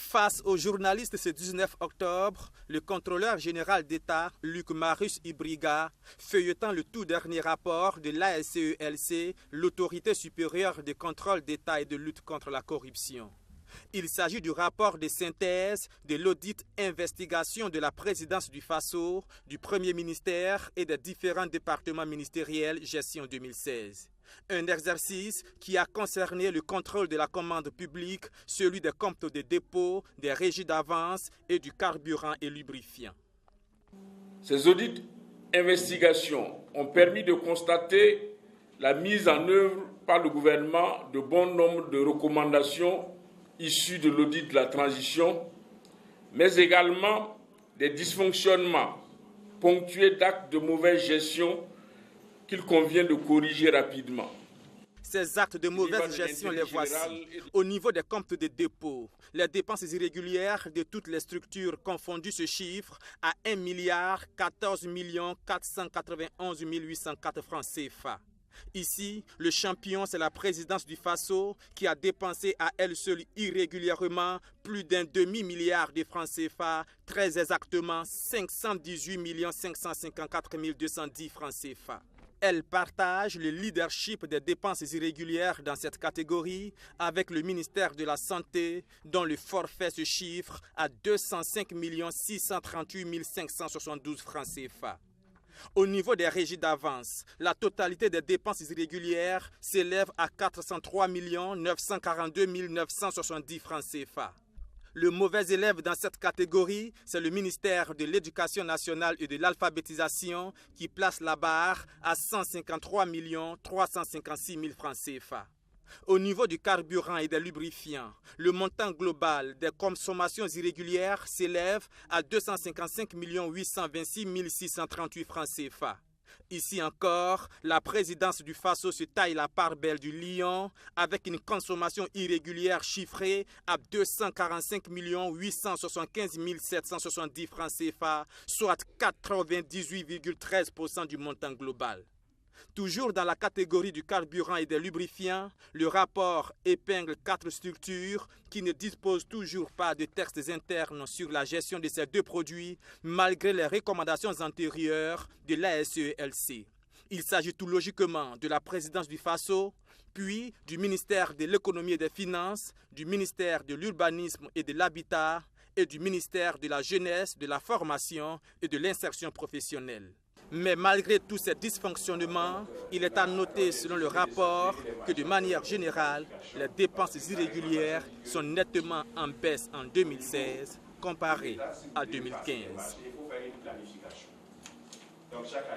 Face aux journalistes ce 19 octobre, le contrôleur général d'État, Luc Marius Ibriga, feuilletant le tout dernier rapport de l'ASCELC, l'autorité supérieure de contrôle d'État et de lutte contre la corruption. Il s'agit du rapport de synthèse de l'audit investigation de la présidence du FASO, du Premier ministère et des différents départements ministériels gestion 2016. Un exercice qui a concerné le contrôle de la commande publique, celui des comptes de dépôt, des régies d'avance et du carburant et lubrifiant. Ces audits investigations ont permis de constater la mise en œuvre par le gouvernement de bon nombre de recommandations issues de l'audit de la transition, mais également des dysfonctionnements ponctués d'actes de mauvaise gestion qu'il convient de corriger rapidement. Ces actes de mauvaise gestion, les voici. Au niveau des comptes de dépôt, les dépenses irrégulières de toutes les structures confondues se chiffrent à 1 14 491 804 francs CFA. Ici, le champion, c'est la présidence du FASO qui a dépensé à elle seule irrégulièrement plus d'un demi-milliard de francs CFA, très exactement 518 554 210 francs CFA. Elle partage le leadership des dépenses irrégulières dans cette catégorie avec le ministère de la Santé, dont le forfait se chiffre à 205 638 572 francs CFA. Au niveau des régies d'avance, la totalité des dépenses irrégulières s'élève à 403 942 970 francs CFA. Le mauvais élève dans cette catégorie, c'est le ministère de l'Éducation nationale et de l'alphabétisation qui place la barre à 153 356 000 francs CFA. Au niveau du carburant et des lubrifiants, le montant global des consommations irrégulières s'élève à 255 826 638 francs CFA. Ici encore, la présidence du FASO se taille la part belle du lion avec une consommation irrégulière chiffrée à 245 875 770 francs CFA, soit 98,13% du montant global. Toujours dans la catégorie du carburant et des lubrifiants, le rapport épingle 4 structures qui ne disposent toujours pas de textes internes sur la gestion de ces deux produits, malgré les recommandations antérieures de l'ASCELC. Il s'agit tout logiquement de la présidence du FASO, puis du ministère de l'économie et des finances, du ministère de l'urbanisme et de l'habitat et du ministère de la jeunesse, de la formation et de l'insertion professionnelle. Mais malgré tous ces dysfonctionnements, il est à noter selon le rapport que de manière générale, les dépenses irrégulières sont nettement en baisse en 2016 comparé à 2015.